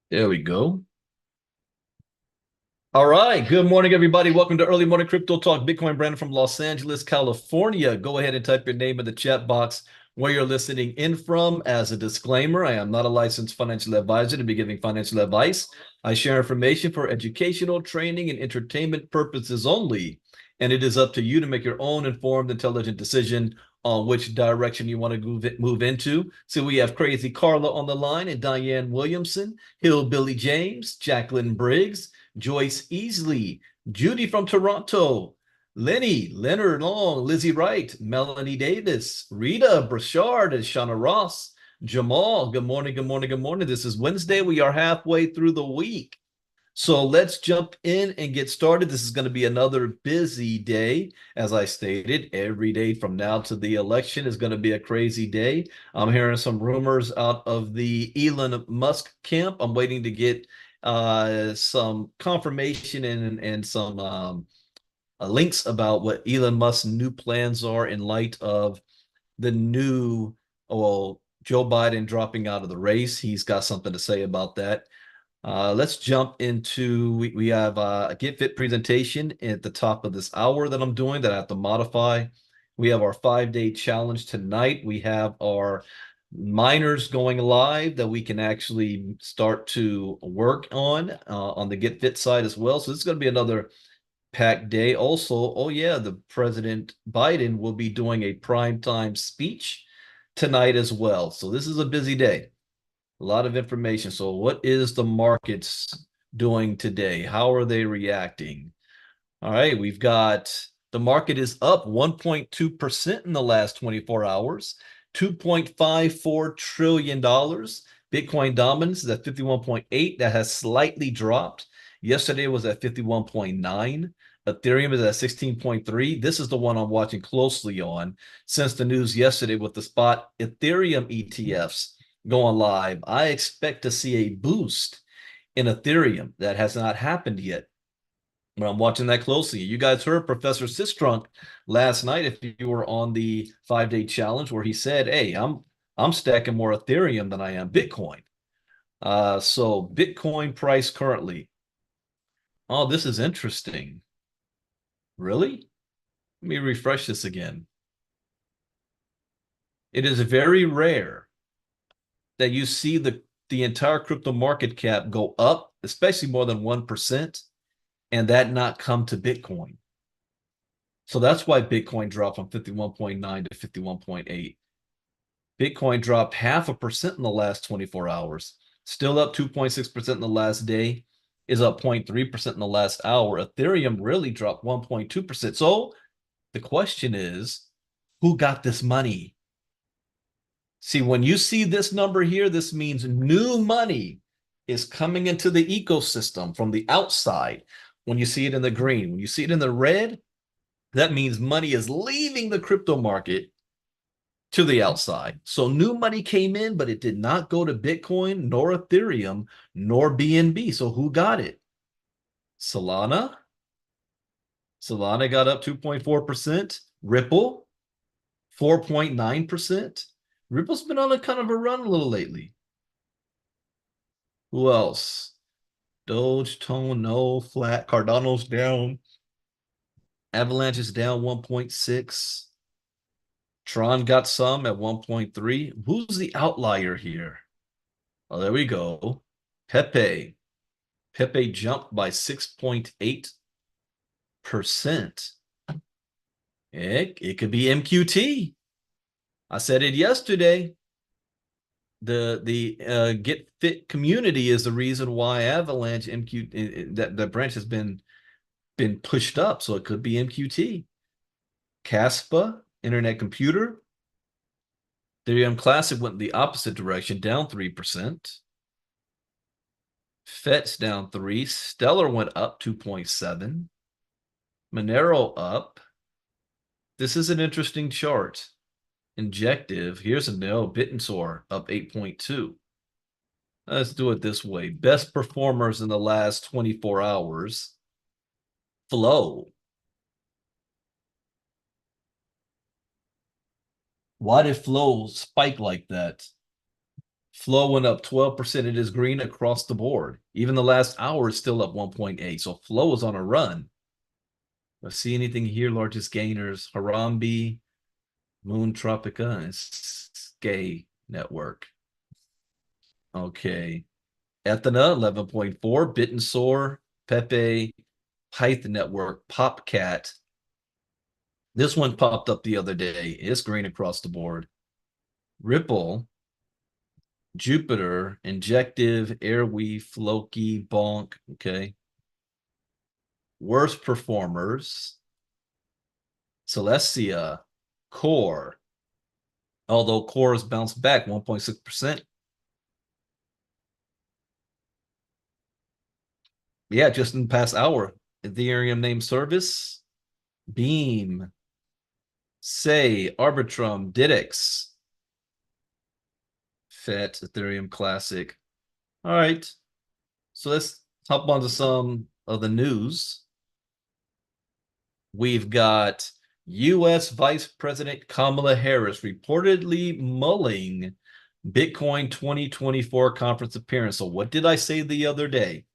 There we go. All right. Good morning, everybody. Welcome to Early Morning Crypto Talk. Bitcoin Brandon from Los Angeles, California. Go ahead and type your name in the chat box where you're listening in from. As a disclaimer, I am not a licensed financial advisor to be giving financial advice. I share information for educational, training, and entertainment purposes only. And it is up to you to make your own informed, intelligent decision on which direction you want to move into. So we have Crazy Carla on the line and Diane Williamson, Hillbilly James, Jacqueline Briggs, Joyce Easley, Judy from Toronto, Lenny, Leonard Long, Lizzie Wright, Melanie Davis, Rita Brashard, and Shauna Ross, Jamal. Good morning, good morning, good morning. This is Wednesday. We are halfway through the week. So let's jump in and get started. This is going to be another busy day. As I stated, every day from now to the election is going to be a crazy day. I'm hearing some rumors out of the Elon Musk camp. I'm waiting to get some confirmation and some links about what Elon Musk's new plans are in light of the new, well, Joe Biden dropping out of the race. He's got something to say about that. Let's jump into, we have a Get Fit presentation at the top of this hour that I'm doing that I have to modify. We have our 5-day challenge tonight. We have our miners going live that we can actually start to work on the Get Fit side as well. So this is going to be another packed day. Also, oh yeah, the President Biden will be doing a primetime speech tonight as well. So this is a busy day. A lot of information. So what is the markets doing today? How are they reacting? All right, we've got the market is up 1.2% in the last 24 hours, $2.54 trillion. Bitcoin dominance is at 51.8. That has slightly dropped. Yesterday was at 51.9. Ethereum is at 16.3. This is the one I'm watching closely on since the news yesterday with the spot Ethereum ETFs going live. I expect to see a boost in Ethereum. That has not happened yet. But I'm watching that closely. You guys heard Professor Sistrunk last night, if you were on the 5-day challenge, where he said, "Hey, I'm stacking more Ethereum than I am Bitcoin." So Bitcoin price currently. Oh, this is interesting. Really? Let me refresh this again. It is very rare that you see the entire crypto market cap go up, especially more than 1%, and that not come to Bitcoin. So that's why Bitcoin dropped from 51.9 to 51.8. Bitcoin dropped 0.5% in the last 24 hours, still up 2.6% in the last day, is up 0.3% in the last hour. Ethereum really dropped 1.2%. So the question is, who got this money? See, when you see this number here, this means new money is coming into the ecosystem from the outside. When you see it in the green, when you see it in the red, that means money is leaving the crypto market to the outside. So new money came in, but it did not go to Bitcoin, nor Ethereum, nor BNB. So who got it? Solana. Solana got up 2.4%. Ripple, 4.9%. Ripple's been on a kind of a run a little lately. Who else? Doge, Tone, no, flat. Cardano's down. Avalanche is down 1.6. Tron got some at 1.3. Who's the outlier here? Oh, there we go. Pepe. Pepe jumped by 6.8%. It could be MQT. I said it yesterday. The Get Fit community is the reason why Avalanche MQ that branch has been pushed up. So it could be MQT. Caspa, Internet Computer. Ethereum Classic went the opposite direction, down 3%. FET's down 3. Stellar went up 2.7. Monero up. This is an interesting chart. Injective. Here's a no. Bitensor up 8.2. Let's do it this way. Best performers in the last 24 hours. Flow. Why did Flow spike like that? Flow went up 12%. It is green across the board. Even the last hour is still up 1.8. So Flow is on a run. Let's see anything here. Largest gainers, Harambe, Moon Tropica, and Skay Network. Okay. Ethna, 11.4. Bit and Soar, Pepe, Python Network, Popcat. This one popped up the other day. It's green across the board. Ripple, Jupiter, Injective, Airweave, Floki, Bonk. Okay. Worst performers, Celestia, Core. Although Core has bounced back 1.6%. Yeah, just in the past hour. Ethereum name service, Beam, Say, Arbitrum, Didix, FET, Ethereum Classic. All right. So let's hop onto some of the news. We've got U.S. Vice President Kamala Harris reportedly mulling Bitcoin 2024 conference appearance. So what did I say the other day?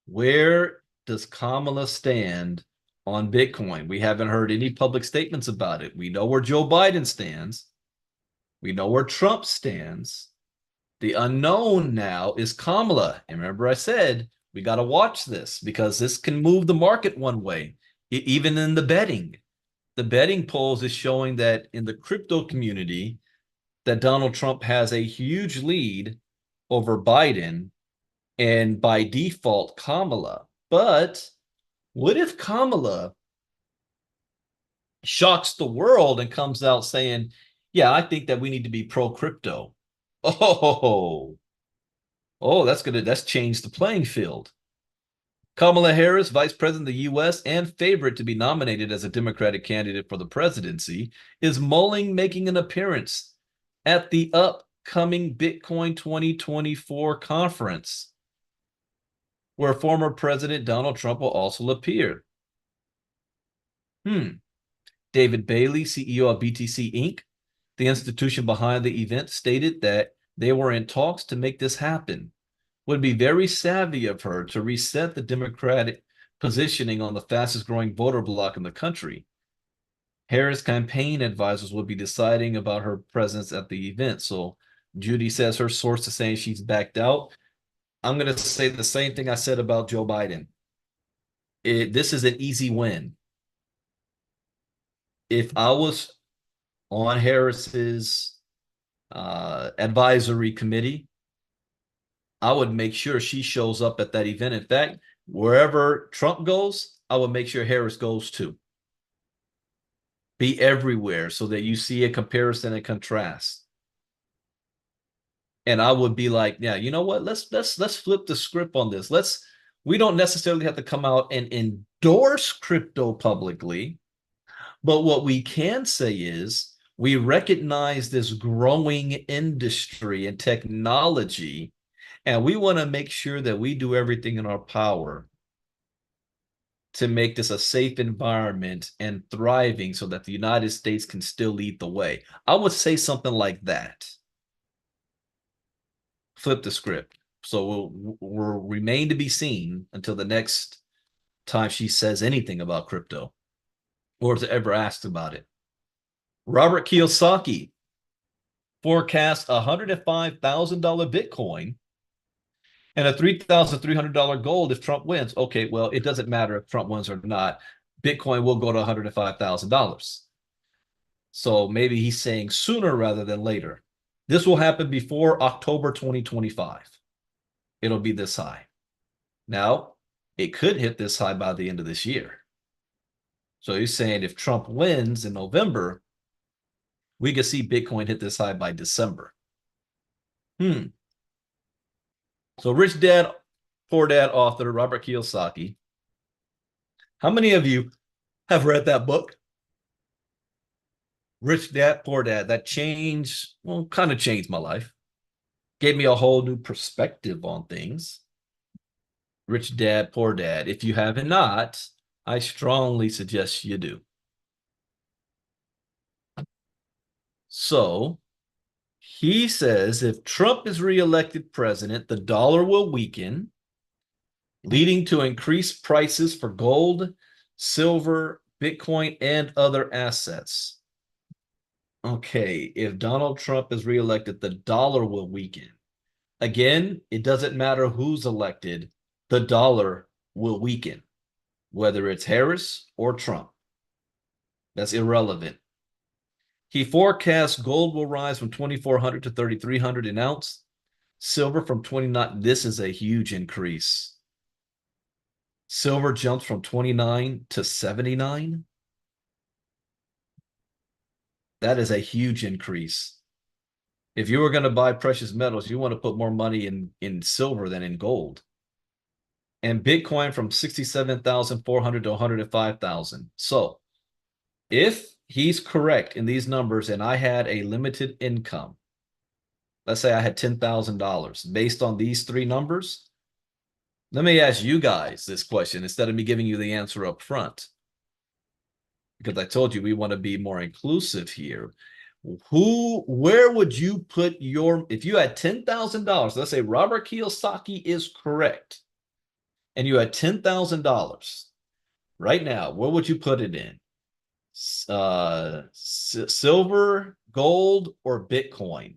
Where does Kamala stand on Bitcoin? We haven't heard any public statements about it. We know where Joe Biden stands. We know where Trump stands. The unknown now is Kamala. And remember, I said we got to watch this because this can move the market one way, even in the betting. The betting polls is showing that in the crypto community, that Donald Trump has a huge lead over Biden and by default, Kamala. But what if Kamala shocks the world and comes out saying, yeah, I think that we need to be pro crypto? That's changed the playing field. Kamala Harris, Vice President of the U.S. and favorite to be nominated as a Democratic candidate for the presidency, is mulling making an appearance at the upcoming Bitcoin 2024 conference, where former President Donald Trump will also appear. David Bailey, CEO of BTC Inc., the institution behind the event, stated that they were in talks to make this happen. Would be very savvy of her to reset the Democratic positioning on the fastest growing voter bloc in the country. Harris campaign advisors will be deciding about her presence at the event. So Judy says her source is saying she's backed out. I'm going to say the same thing I said about Joe Biden. This is an easy win. If I was on Harris's advisory committee, I would make sure she shows up at that event. In fact, wherever Trump goes, I would make sure Harris goes too. Be everywhere so that you see a comparison and contrast. And I would be like, yeah, you know what? Let's flip the script on this. We don't necessarily have to come out and endorse crypto publicly, but what we can say is we recognize this growing industry and technology, and we want to make sure that we do everything in our power to make this a safe environment and thriving so that the United States can still lead the way. I would say something like that. Flip the script. So we'll remain to be seen until the next time she says anything about crypto or is ever asked about it. Robert Kiyosaki forecasts $105,000 Bitcoin and a $3,300 gold if Trump wins. Okay, well, it doesn't matter if Trump wins or not. Bitcoin will go to $105,000. So maybe he's saying sooner rather than later. This will happen before October 2025. It'll be this high. Now, it could hit this high by the end of this year. So he's saying if Trump wins in November, we could see Bitcoin hit this high by December. So Rich Dad, Poor Dad author Robert Kiyosaki. How many of you have read that book? Rich Dad, Poor Dad. That kind of changed my life. Gave me a whole new perspective on things. Rich Dad, Poor Dad. If you have not, I strongly suggest you do. So He says if Trump is reelected president, the dollar will weaken, leading to increased prices for gold, silver, Bitcoin, and other assets. Okay, if Donald Trump is reelected, the dollar will weaken. Again, it doesn't matter who's elected, the dollar will weaken, whether it's Harris or Trump. That's irrelevant. He forecasts gold will rise from 2,400 to 3,300 an ounce, silver from 29. This is a huge increase. Silver jumps from 29 to 79. That is a huge increase. If you were going to buy precious metals, you want to put more money in silver than in gold. And Bitcoin from 67,400 to 105,000. So if he's correct in these numbers and I had a limited income, let's say I had $10,000 based on these three numbers, let me ask you guys this question instead of me giving you the answer up front. Because I told you we want to be more inclusive here. Where would you put your, if you had $10,000, let's say Robert Kiyosaki is correct, and you had $10,000 right now, where would you put it in? Silver, gold, or Bitcoin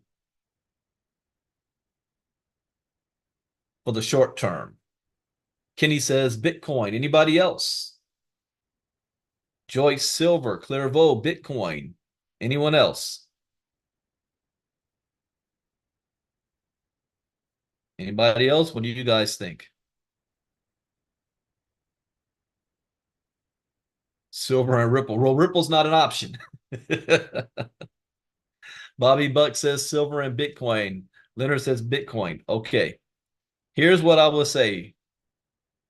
for the short term? Kenny says Bitcoin. Anybody else? Joyce, silver. Clairvaux, Bitcoin. Anyone else? Anybody else? What do you guys think? Silver and Ripple. Well, Ripple's not an option. Bobby Buck says silver and Bitcoin. Leonard says Bitcoin. Okay. Here's what I will say.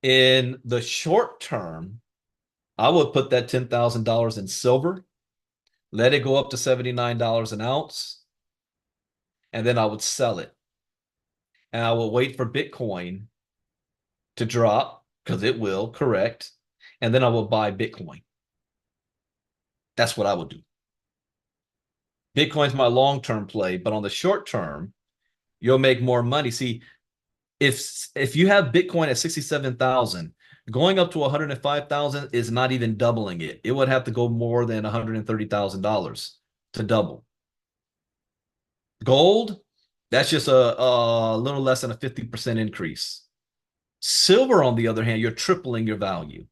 In the short term, I would put that $10,000 in silver, let it go up to $79 an ounce, and then I would sell it. And I will wait for Bitcoin to drop, because it will, correct. And then I will buy Bitcoin. That's what I would do. Bitcoin's my long-term play, but on the short term, you'll make more money. See, if you have Bitcoin at 67,000, going up to 105,000 is not even doubling it. It would have to go more than $130,000 to double. Gold, that's just a little less than a 50% increase. Silver, on the other hand, you're tripling your value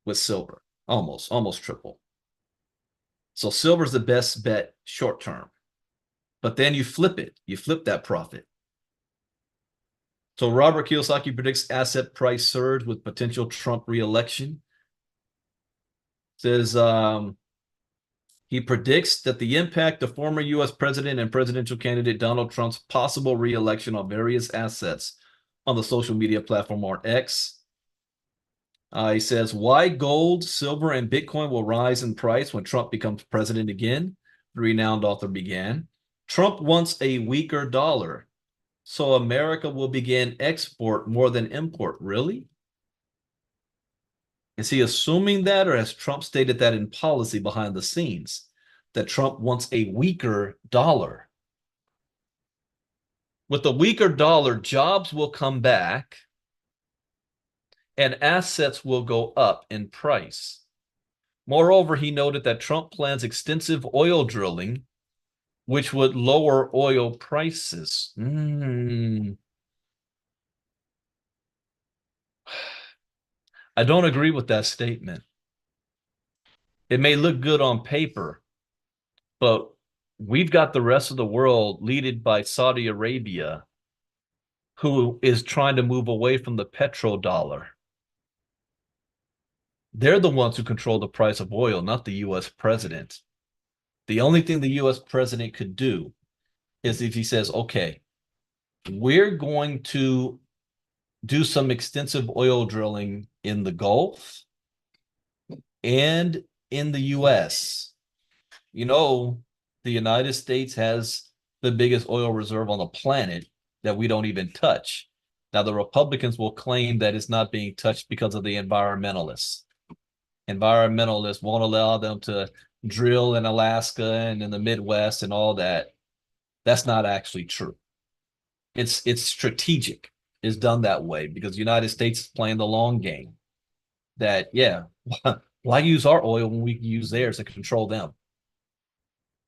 with silver, almost triple. So silver's the best bet short term. But then you flip it. You flip that profit. So Robert Kiyosaki predicts asset price surge with potential Trump reelection. Says he predicts that the impact of former U.S. President and presidential candidate Donald Trump's possible reelection on various assets on the social media platform or X. He says why gold, silver, and Bitcoin will rise in price when Trump becomes president again. The renowned author began. Trump wants a weaker dollar, so America will begin export more than import. Really? Is he assuming that, or has Trump stated that in policy behind the scenes, that Trump wants a weaker dollar? With a weaker dollar, jobs will come back and assets will go up in price. Moreover, he noted that Trump plans extensive oil drilling, which would lower oil prices. I don't agree with that statement. It may look good on paper, but we've got the rest of the world led by Saudi Arabia, who is trying to move away from the petrodollar. They're the ones who control the price of oil, not the U.S. president. The only thing the U.S. president could do is if he says, okay, we're going to do some extensive oil drilling in the Gulf and in the U.S. You know, the United States has the biggest oil reserve on the planet that we don't even touch. Now, the Republicans will claim that it's not being touched because of the environmentalists. Environmentalists won't allow them to drill in Alaska and in the Midwest and all that. That's not actually true. It's strategic. It's done that way because the United States is playing the long game. That, yeah, why use our oil when we can use theirs to control them?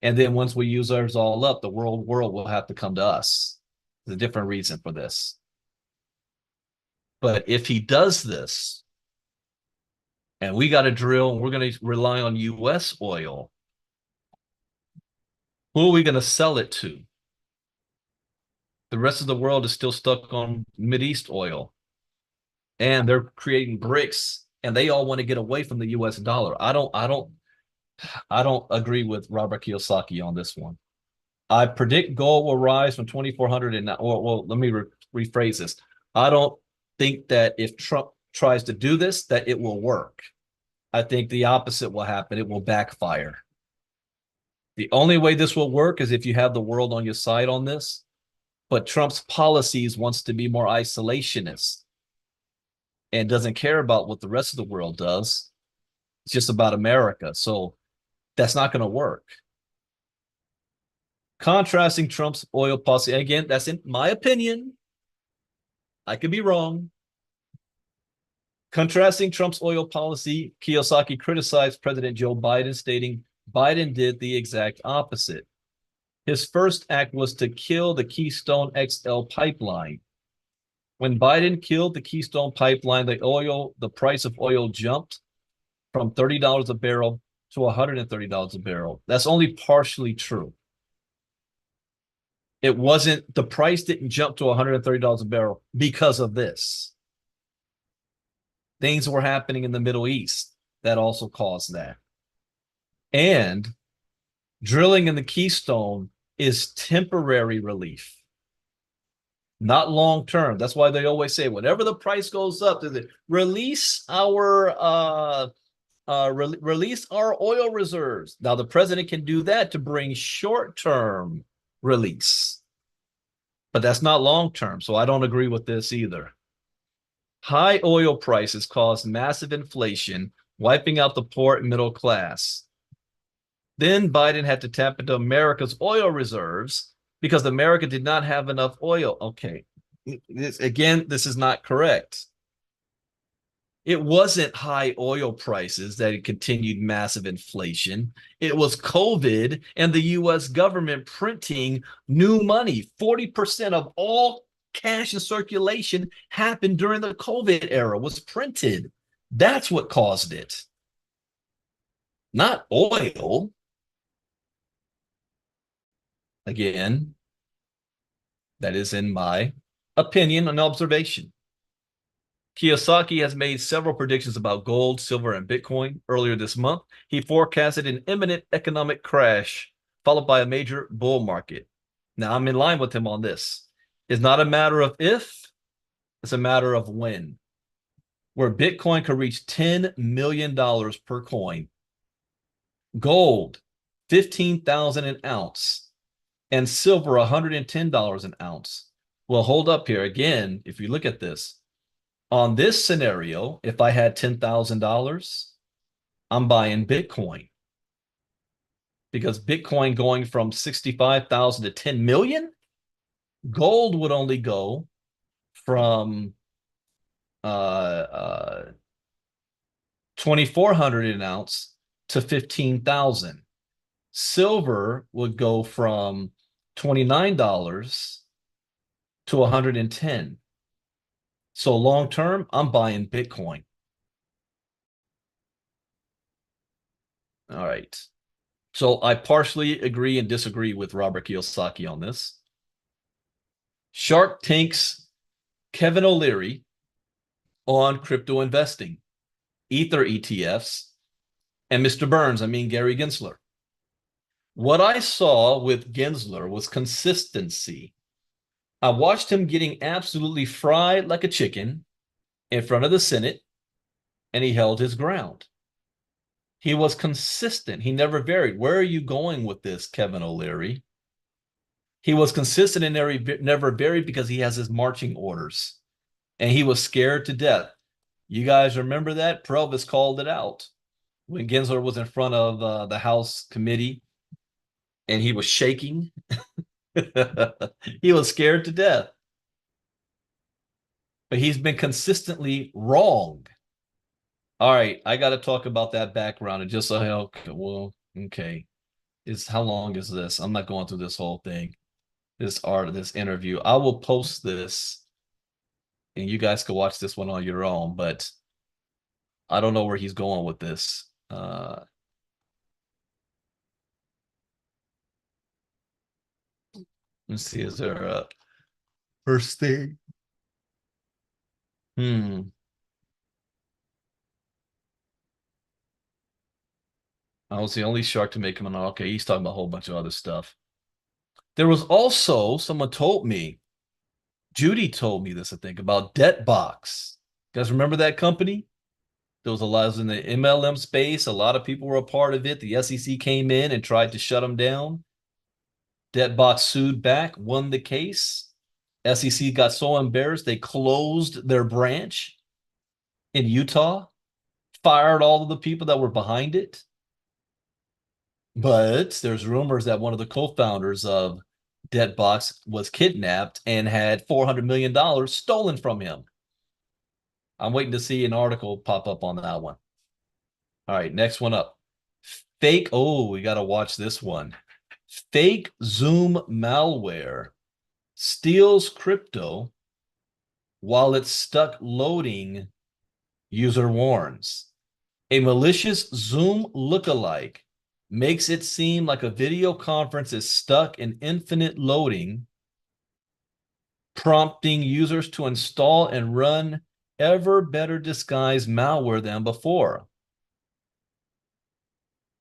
And then once we use ours all up, the world will have to come to us. There's a different reason for this. But if he does this, and we got to drill, and we're going to rely on U.S. oil, who are we going to sell it to? The rest of the world is still stuck on Mideast oil, and they're creating BRICS, and they all want to get away from the U.S. dollar. I don't agree with Robert Kiyosaki on this one. I predict gold will rise from 2,400 and now. Well, let me rephrase this. I don't think that if Trump tries to do this, that it will work. I think the opposite will happen. It will backfire. The only way this will work is if you have the world on your side on this. But Trump's policies wants to be more isolationist and doesn't care about what the rest of the world does. It's just about America. So that's not going to work. Contrasting Trump's oil policy, again, that's in my opinion. I could be wrong. Contrasting Trump's oil policy, Kiyosaki criticized President Joe Biden, stating Biden did the exact opposite. His first act was to kill the Keystone XL pipeline. When Biden killed the Keystone pipeline, the price of oil jumped from $30 a barrel to $130 a barrel. That's only partially true. It wasn't, the price didn't jump to $130 a barrel because of this. Things were happening in the Middle East that also caused that. And drilling in the Keystone is temporary relief, not long term. That's why they always say, whenever the price goes up, release our oil reserves. Now, the president can do that to bring short-term release, but that's not long-term. So I don't agree with this either. High oil prices caused massive inflation, wiping out the poor and middle class. Then Biden had to tap into America's oil reserves because America did not have enough oil. Okay, this is not correct. It wasn't high oil prices that continued massive inflation. It was COVID and the U.S. government printing new money. 40% of all cash in circulation happened during the COVID era, was printed. That's what caused it, not oil. Again, that is in my opinion and observation. Kiyosaki has made several predictions about gold, silver, and Bitcoin. Earlier this month, he forecasted an imminent economic crash followed by a major bull market. Now, I'm in line with him on this. It's not a matter of if, it's a matter of when. Where Bitcoin could reach $10 million per coin. Gold, $15,000 an ounce. And silver, $110 an ounce. Well, hold up here. Again, if you look at this, on this scenario, if I had $10,000, I'm buying Bitcoin. Because Bitcoin going from 65,000 to 10 million, gold would only go from 2,400 an ounce to 15,000. Silver would go from $29 to 110. So long term, I'm buying Bitcoin. All right. So I partially agree and disagree with Robert Kiyosaki on this. Shark Tank's Kevin O'Leary on crypto investing, Ether ETFs, and Mr. Burns, Gary Gensler. What I saw with Gensler was consistency. I watched him getting absolutely fried like a chicken in front of the Senate, and he held his ground. He was consistent. He never varied. Where are you going with this, Kevin O'Leary? He was consistent and never varied because he has his marching orders, and he was scared to death. You guys remember that? Provis called it out when Gensler was in front of the House committee, and he was shaking. He was scared to death, but he's been consistently wrong. All right, I got to talk about that background and just so okay, well, okay. Is how long is this? I'm not going through this whole thing. This interview. I will post this and you guys can watch this one on your own, but I don't know where he's going with this. Let's see, is there a first thing? Hmm. I was the only shark to make him an okay. He's talking about a whole bunch of other stuff. There was also someone told me, Judy told me this, I think, about Debtbox. You guys remember that company? There was a lot was in the MLM space. A lot of people were a part of it. The SEC came in and tried to shut them down. Debtbox sued back, won the case. SEC got so embarrassed they closed their branch in Utah, fired all of the people that were behind it. But there's rumors that one of the co-founders of Debtbox was kidnapped and had $400 million stolen from him. I'm waiting to see an article pop up on that one. All right, next one up. Fake. Oh, we got to watch this one. Fake Zoom malware steals crypto while it's stuck loading, user warns. A malicious Zoom lookalike makes it seem like a video conference is stuck in infinite loading, prompting users to install and run ever better disguised malware than before.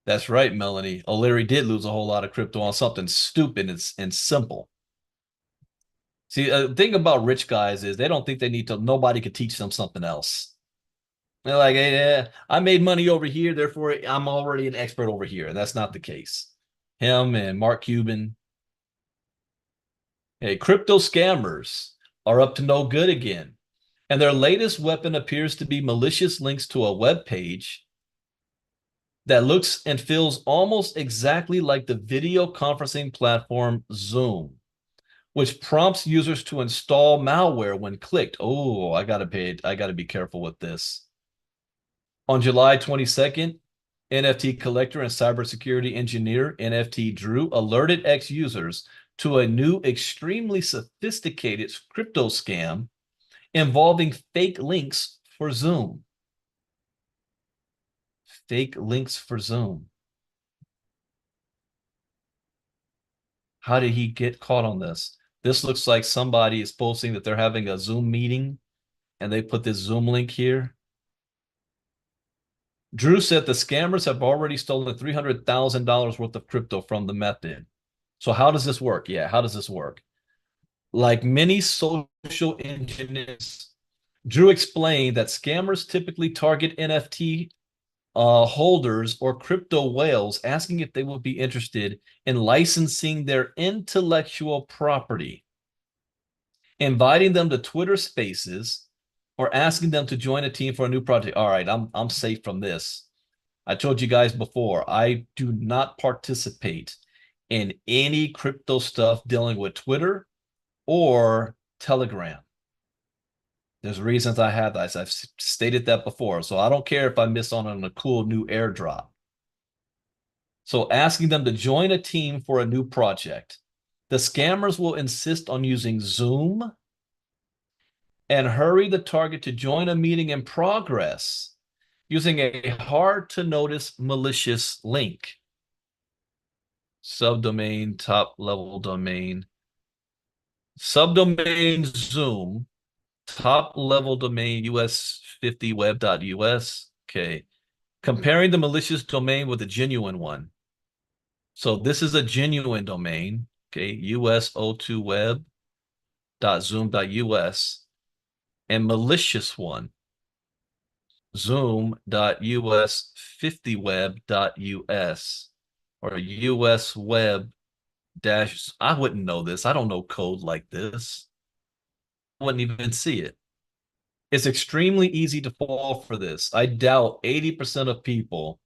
That's right, Melanie. O'Leary did lose a whole lot of crypto on something stupid and simple. See, the thing about rich guys is they don't think they need to, nobody could teach them something else. They're like, hey, yeah, I made money over here, therefore I'm already an expert over here. And that's not the case. Him and Mark Cuban. Hey, crypto scammers are up to no good again. And their latest weapon appears to be malicious links to a web page that looks and feels almost exactly like the video conferencing platform Zoom, which prompts users to install malware when clicked. Oh, I gotta be careful with this. On July 22nd, NFT collector and cybersecurity engineer NFT Drew alerted X users to a new extremely sophisticated crypto scam involving fake links for Zoom. Fake links for Zoom. How did he get caught on this? This looks like somebody is posting that they're having a Zoom meeting and they put this Zoom link here. Drew said the scammers have already stolen $300,000 worth of crypto from the method. So how does this work? Yeah, how does this work? Like many social engineers, Drew explained that scammers typically target NFT holders or crypto whales, asking if they would be interested in licensing their intellectual property, inviting them to Twitter Spaces, or asking them to join a team for a new project. All right, I'm safe from this. I told you guys before, I do not participate in any crypto stuff dealing with Twitter or Telegram. There's reasons I have that. I've stated that before. So I don't care if I miss on a cool new airdrop. So asking them to join a team for a new project. The scammers will insist on using Zoom and hurry the target to join a meeting in progress using a hard to notice malicious link. Subdomain, top level domain. Subdomain Zoom, top level domain us50web.us. Okay. Comparing the malicious domain with a genuine one. So this is a genuine domain. Okay. us02web.zoom.us and malicious one. zoom.us50web.us or us web dash. I wouldn't know this. I don't know code like this. I wouldn't even see it. It's extremely easy to fall for this. I doubt 80% of people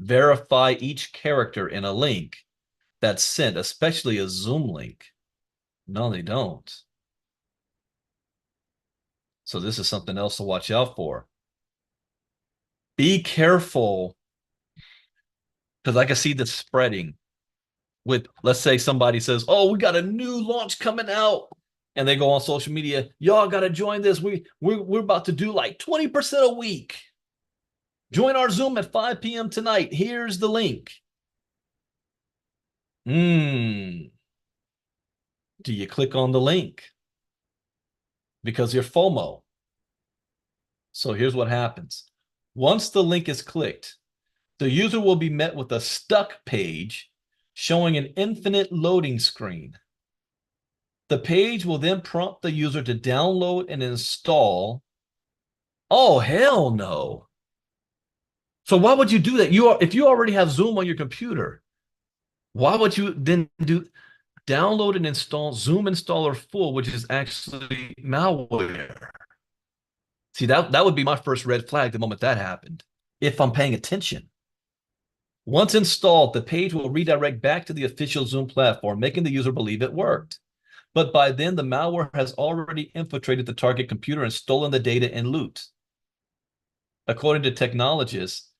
verify each character in a link that's sent, especially a Zoom link. No, they don't. So this is something else to watch out for. Be careful, because I can see this spreading with, let's say somebody says, oh, we got a new launch coming out. And they go on social media, y'all got to join this. We're about to do like 20% a week. Join our Zoom at 5 p.m. tonight. Here's the link. Do you click on the link? Because you're FOMO. So here's what happens. Once the link is clicked, the user will be met with a stuck page showing an infinite loading screen. The page will then prompt the user to download and install. Oh, hell no. So why would you do that? If you already have Zoom on your computer, why would you then download and install Zoom Installer Full, which is actually malware? See, that would be my first red flag the moment that happened, if I'm paying attention. Once installed, the page will redirect back to the official Zoom platform, making the user believe it worked. But by then, the malware has already infiltrated the target computer and stolen the data and loot. According to technologists,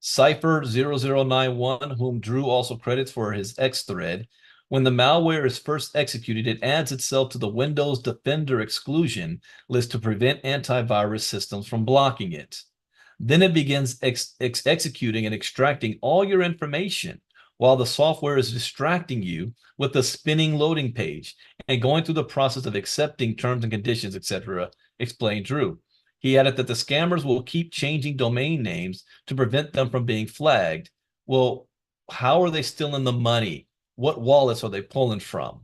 Cypher0091, whom Drew also credits for his X thread, when the malware is first executed, it adds itself to the Windows Defender exclusion list to prevent antivirus systems from blocking it. Then it begins executing and extracting all your information while the software is distracting you with the spinning loading page and going through the process of accepting terms and conditions, etc., explained Drew. He added that the scammers will keep changing domain names to prevent them from being flagged. Well, how are they stealing the money? What wallets are they pulling from?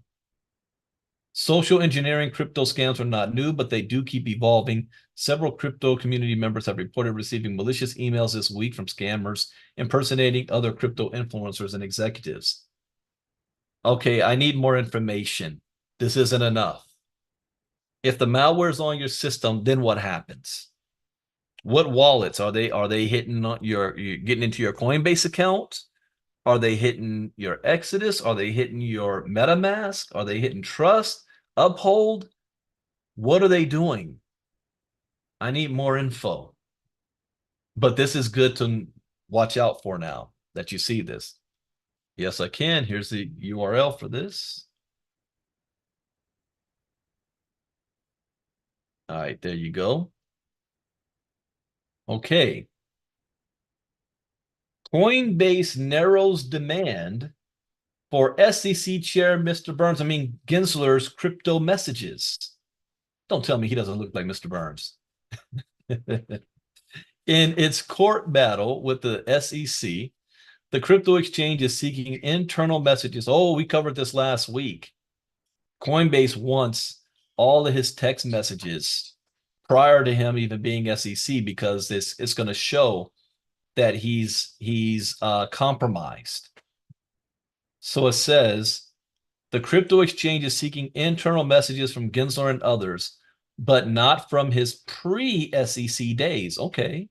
Social engineering crypto scams are not new, but they do keep evolving. Several crypto community members have reported receiving malicious emails this week from scammers impersonating other crypto influencers and executives. Okay, I need more information. This isn't enough. If the malware is on your system, then what happens? What wallets are they hitting on you're getting into your Coinbase account? Are they hitting your Exodus? Are they hitting your MetaMask? Are they hitting Trust, Uphold? What are they doing? I need more info. But this is good to watch out for now that you see this. Yes, I can. Here's the URL for this. All right, there you go. Okay. Coinbase narrows demand for SEC Chair Mr. Burns. I mean, Gensler's crypto messages. Don't tell me he doesn't look like Mr. Burns. In its court battle with the SEC, the crypto exchange is seeking internal messages. Oh, we covered this last week. Coinbase wants all of his text messages prior to him even being SEC because it's going to show that he's compromised. So it says the crypto exchange is seeking internal messages from Gensler and others, but not from his pre-SEC days. Okay.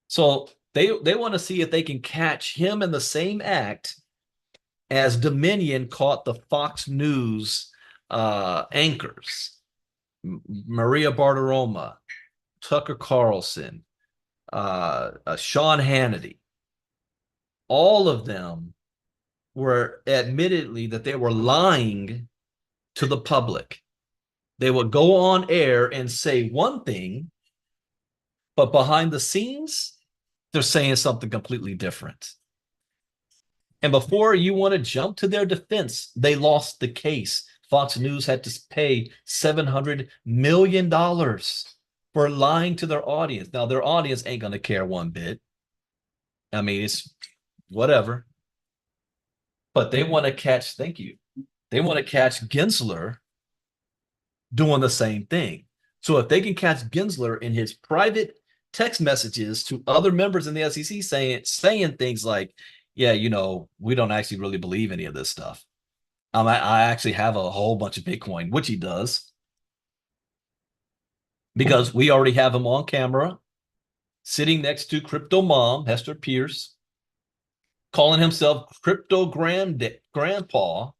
So they want to see if they can catch him in the same act as Dominion caught the Fox News anchors, Maria Bartiromo, Tucker Carlson, Sean Hannity. All of them were admittedly that they were lying to the public. They would go on air and say one thing, but behind the scenes, they're saying something completely different. And before you want to jump to their defense, they lost the case. Fox News had to pay $700 million for lying to their audience. Now, their audience ain't going to care one bit. I mean, it's whatever. But they want to catch, thank you. They want to catch Gensler doing the same thing. So if they can catch Gensler in his private text messages to other members in the SEC saying things like, yeah, we don't actually really believe any of this stuff. I actually have a whole bunch of Bitcoin, which he does, because we already have him on camera sitting next to Crypto Mom, Hester Pierce, calling himself Crypto Grandpa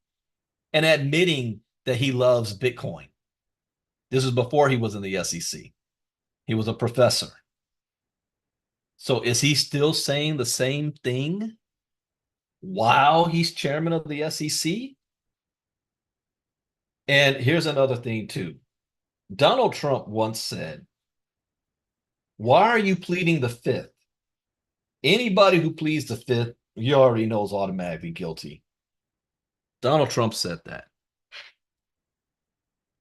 and admitting that he loves Bitcoin. This was before he was in the SEC. He was a professor. So is he still saying the same thing while he's chairman of the SEC? And here's another thing, too. Donald Trump once said, "Why are you pleading the fifth? Anybody who pleads the fifth, you already know is automatically guilty." Donald Trump said that.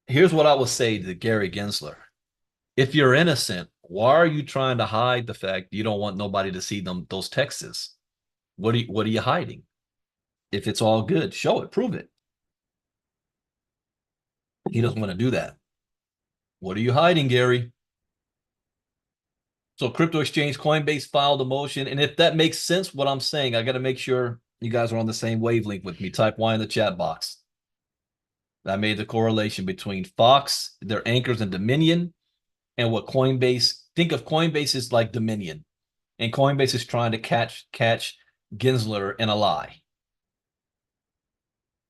Here's what I would say to Gary Gensler. If you're innocent, why are you trying to hide the fact you don't want nobody to see those texts? What are you hiding? If it's all good, show it, prove it. He doesn't want to do that. What are you hiding, Gary? So crypto exchange Coinbase filed a motion. And if that makes sense, what I'm saying, I got to make sure you guys are on the same wavelength with me. Type Y in the chat box. I made the correlation between Fox, their anchors in Dominion, and what Coinbase, think of Coinbase as like Dominion. And Coinbase is trying to catch Gensler in a lie.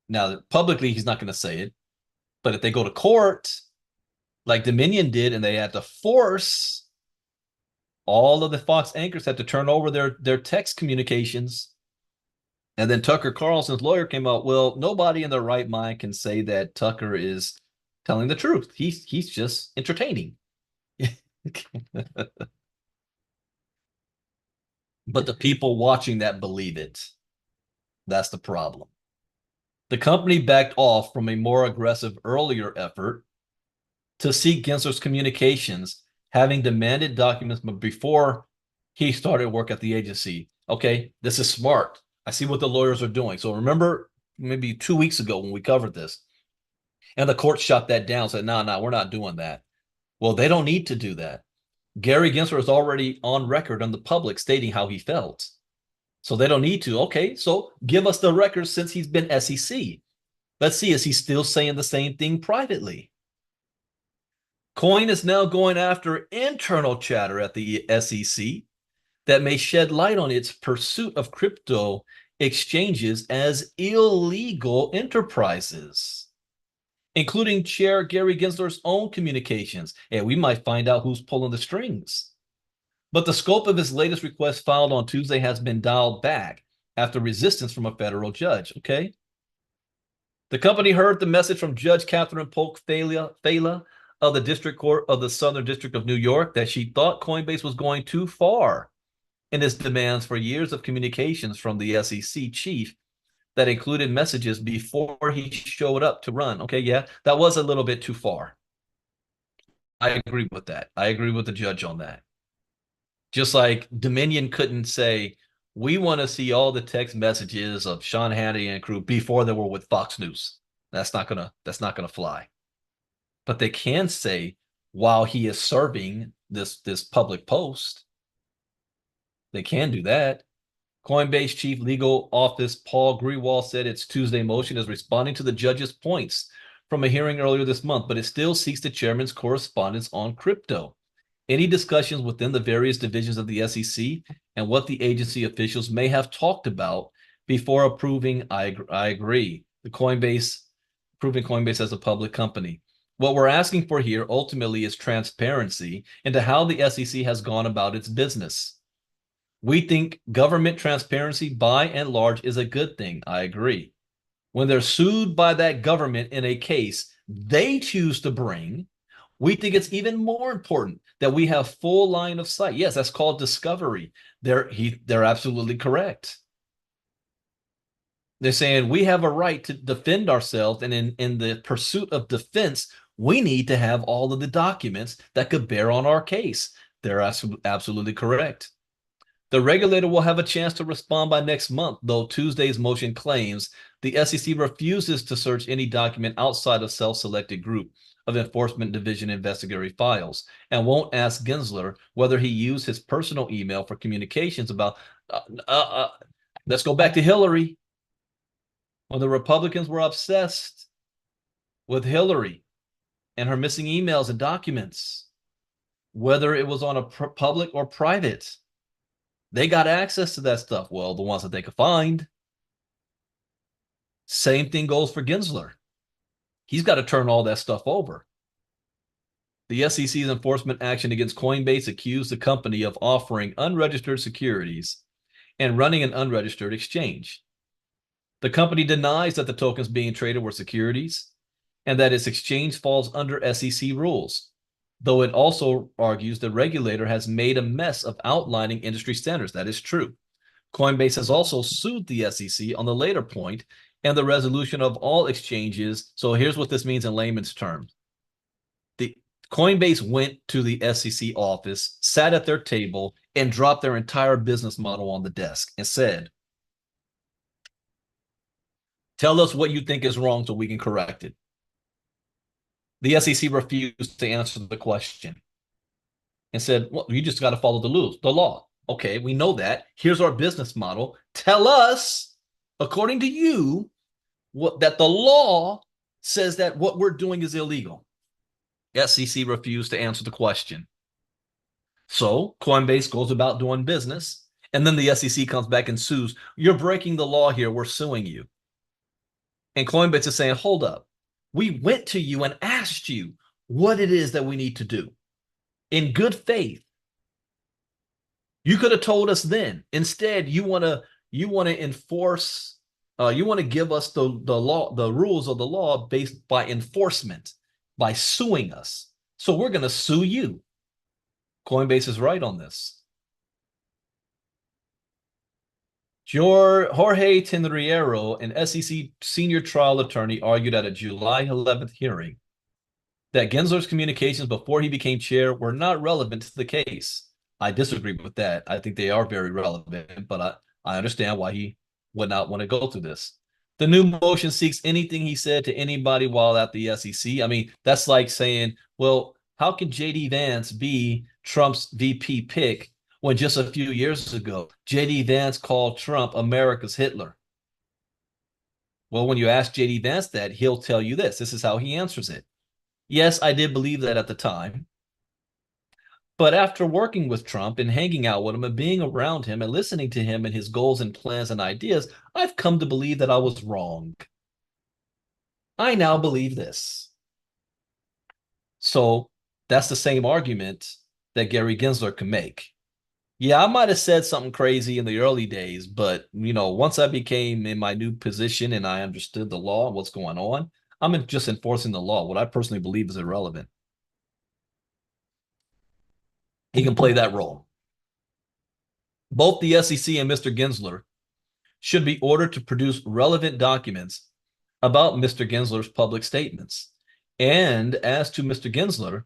Now, publicly, he's not going to say it. But if they go to court, like Dominion did, and they had to force all of the Fox anchors had to turn over their text communications. And then Tucker Carlson's lawyer came out, well, nobody in their right mind can say that Tucker is telling the truth. He's just entertaining. But the people watching that believe it. That's the problem. The company backed off from a more aggressive earlier effort to seek Gensler's communications, having demanded documents before he started work at the agency. Okay, this is smart. I see what the lawyers are doing. So remember maybe 2 weeks ago when we covered this, and the court shot that down, said, no, we're not doing that. Well, they don't need to do that. Gary Gensler is already on record on the public stating how he felt. So they don't need to. Okay, so give us the records since he's been SEC. Let's see, is he still saying the same thing privately? Coin is now going after internal chatter at the SEC that may shed light on its pursuit of crypto exchanges as illegal enterprises, including Chair Gary Gensler's own communications. And we might find out who's pulling the strings. But the scope of his latest request filed on Tuesday has been dialed back after resistance from a federal judge. Okay. The company heard the message from Judge Catherine Polk Thaler of the District Court of the Southern District of New York that she thought Coinbase was going too far in its demands for years of communications from the SEC chief that included messages before he showed up to run. Okay, yeah, that was a little bit too far. I agree with that. I agree with the judge on that. Just like Dominion couldn't say, we want to see all the text messages of Sean Hannity and crew before they were with Fox News. That's not gonna fly. But they can say while he is serving this public post, they can do that. Coinbase Chief Legal Office Paul Grewal said its Tuesday motion is responding to the judge's points from a hearing earlier this month, but it still seeks the chairman's correspondence on crypto. Any discussions within the various divisions of the SEC and what the agency officials may have talked about before approving, I agree, approving Coinbase as a public company. What we're asking for here ultimately is transparency into how the SEC has gone about its business. We think government transparency by and large is a good thing. I agree. When they're sued by that government in a case they choose to bring, we think it's even more important that we have full line of sight. Yes, that's called discovery. They're absolutely correct. They're saying we have a right to defend ourselves, and in the pursuit of defense, we need to have all of the documents that could bear on our case. They're absolutely correct. The regulator will have a chance to respond by next month, though Tuesday's motion claims the SEC refuses to search any document outside a self-selected group of Enforcement Division investigatory files and won't ask Gensler whether he used his personal email for communications about, let's go back to Hillary. When the Republicans were obsessed with Hillary and her missing emails and documents, whether it was on a public or private, they got access to that stuff. Well, the ones that they could find. Same thing goes for Gensler. He's got to turn all that stuff over. The SEC's enforcement action against Coinbase accused the company of offering unregistered securities and running an unregistered exchange. The company denies that the tokens being traded were securities and that its exchange falls under SEC rules, though it also argues the regulator has made a mess of outlining industry standards. That is true. Coinbase has also sued the SEC on the later point and the resolution of all exchanges. So here's what this means in layman's terms. The Coinbase went to the SEC office, sat at their table, and dropped their entire business model on the desk and said, tell us what you think is wrong so we can correct it. The SEC refused to answer the question and said, well, you just got to follow the law. Okay, we know that. Here's our business model. Tell us, according to you, that the law says that what we're doing is illegal. SEC refused to answer the question. So Coinbase goes about doing business, and then the SEC comes back and sues. You're breaking the law here. We're suing you. And Coinbase is saying, hold up. We went to you and asked you what it is that we need to do in good faith. You could have told us then. Instead, you want to enforce. You want to give us the law, the rules of the law based by enforcement, by suing us. So we're going to sue you. Coinbase is right on this. Jorge Tenriero, an SEC senior trial attorney, argued at a July 11th hearing that Gensler's communications before he became chair were not relevant to the case. I disagree with that. I think they are very relevant, but I understand why he would not want to go through this. The new motion seeks anything he said to anybody while at the SEC. I mean, that's like saying, well, how can J.D. Vance be Trump's VP pick when just a few years ago, J.D. Vance called Trump America's Hitler? Well, when you ask J.D. Vance that, he'll tell you this. This is how he answers it. Yes, I did believe that at the time. But after working with Trump and hanging out with him and being around him and listening to him and his goals and plans and ideas, I've come to believe that I was wrong. I now believe this. So that's the same argument that Gary Gensler can make. Yeah, I might have said something crazy in the early days, but once I became in my new position and I understood the law and what's going on, I'm just enforcing the law. What I personally believe is irrelevant. He can play that role. Both the SEC and Mr. Gensler should be ordered to produce relevant documents about Mr. Gensler's public statements. And as to Mr. Gensler,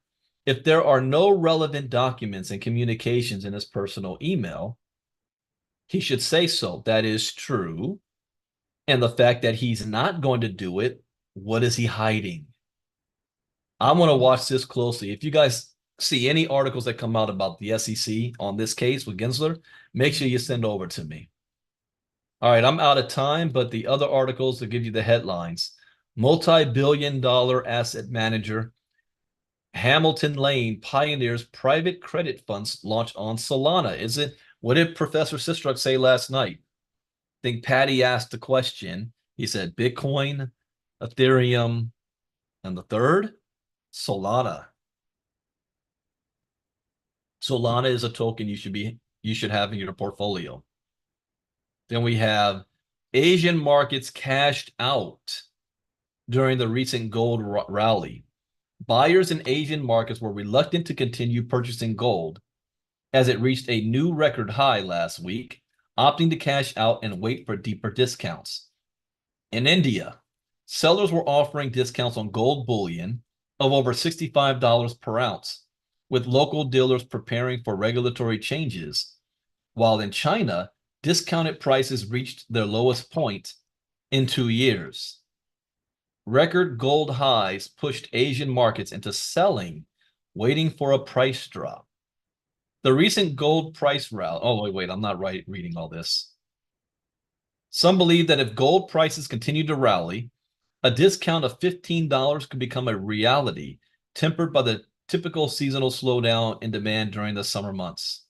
if there are no relevant documents and communications in his personal email, he should say so. That is true. And the fact that he's not going to do it, what is he hiding? I'm going to watch this closely. If you guys see any articles that come out about the SEC on this case with Gensler, make sure you send over to me. All right, I'm out of time, but the other articles will give you the headlines. Multi-billion-dollar asset manager Hamilton Lane pioneers private credit funds launch on Solana. What did Professor Sistruk say last night? I think Patty asked the question. He said Bitcoin, Ethereum, and the third, Solana. Solana is a token you should have in your portfolio. Then we have Asian markets cashed out during the recent gold rally. Buyers in Asian markets were reluctant to continue purchasing gold as it reached a new record high last week, opting to cash out and wait for deeper discounts. In India, sellers were offering discounts on gold bullion of over $65 per ounce, with local dealers preparing for regulatory changes, while in China, discounted prices reached their lowest point in 2 years. Record gold highs pushed Asian markets into selling, waiting for a price drop. The recent gold price rally. Oh, wait, I'm not reading all this. Some believe that if gold prices continue to rally, a discount of $15 could become a reality, tempered by the typical seasonal slowdown in demand during the summer months.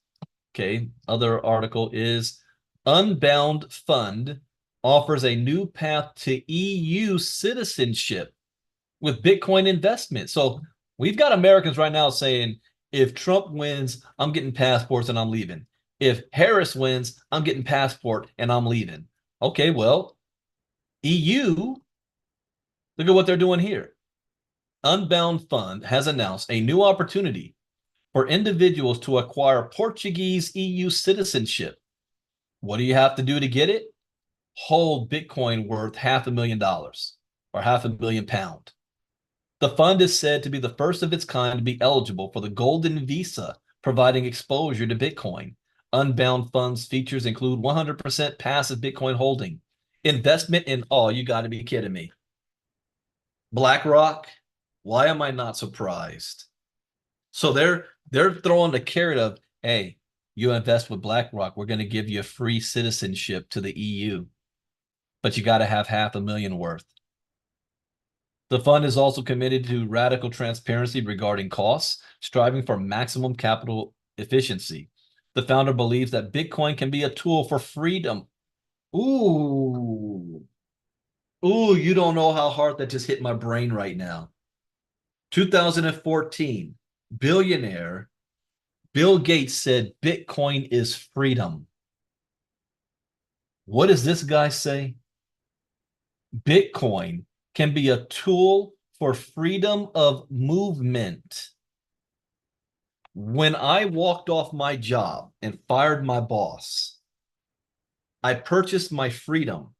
Okay, other article is Unbound Fund offers a new path to EU citizenship with Bitcoin investment. So we've got Americans right now saying, if Trump wins, I'm getting passports and I'm leaving. If Harris wins, I'm getting passport and I'm leaving. Okay, well, EU, look at what they're doing here. Unbound Fund has announced a new opportunity for individuals to acquire Portuguese EU citizenship. What do you have to do to get it? Hold Bitcoin worth $500,000 or £500,000. The fund is said to be the first of its kind to be eligible for the Golden Visa, providing exposure to Bitcoin. Unbound Fund's features include 100% passive Bitcoin holding, investment in, oh, you got to be kidding me. BlackRock, why am I not surprised? So they're throwing the carrot of, hey, you invest with BlackRock, we're going to give you a free citizenship to the EU, but you got to have $500,000 worth. The fund is also committed to radical transparency regarding costs, striving for maximum capital efficiency. The founder believes that Bitcoin can be a tool for freedom. Ooh, you don't know how hard that just hit my brain right now. 2014, billionaire Bill Gates said Bitcoin is freedom. What does this guy say? Bitcoin can be a tool for freedom of movement. When I walked off my job and fired my boss, I purchased my freedom.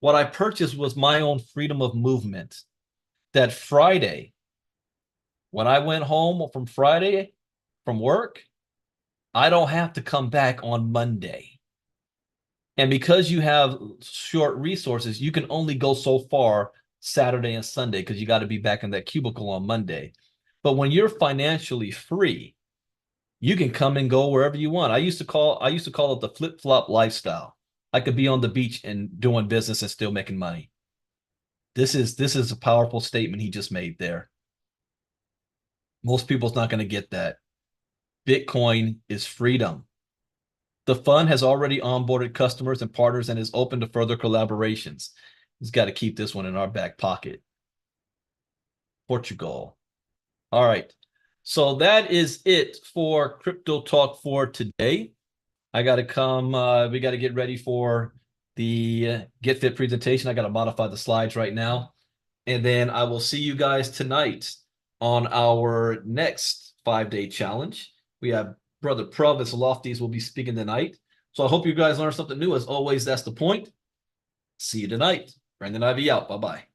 What I purchased was my own freedom of movement. That Friday, when I went home from Friday from work, I don't have to come back on Monday. And because you have short resources, you can only go so far Saturday and Sunday because you got to be back in that cubicle on Monday. But when you're financially free, you can come and go wherever you want. I used to call it the flip-flop lifestyle. I could be on the beach and doing business and still making money. This is a powerful statement he just made there. Most people's not going to get that. Bitcoin is freedom. The fund has already onboarded customers and partners and is open to further collaborations. He's got to keep this one in our back pocket. Portugal. All right. So that is it for Crypto Talk for today. I got to come. We got to get ready for the Get Fit presentation. I got to modify the slides right now. And then I will see you guys tonight on our next 5-day challenge. We have Brother Provis Lofties will be speaking tonight. So I hope you guys learned something new. As always, that's the point. See you tonight. Brandon Ivey out. Bye-bye.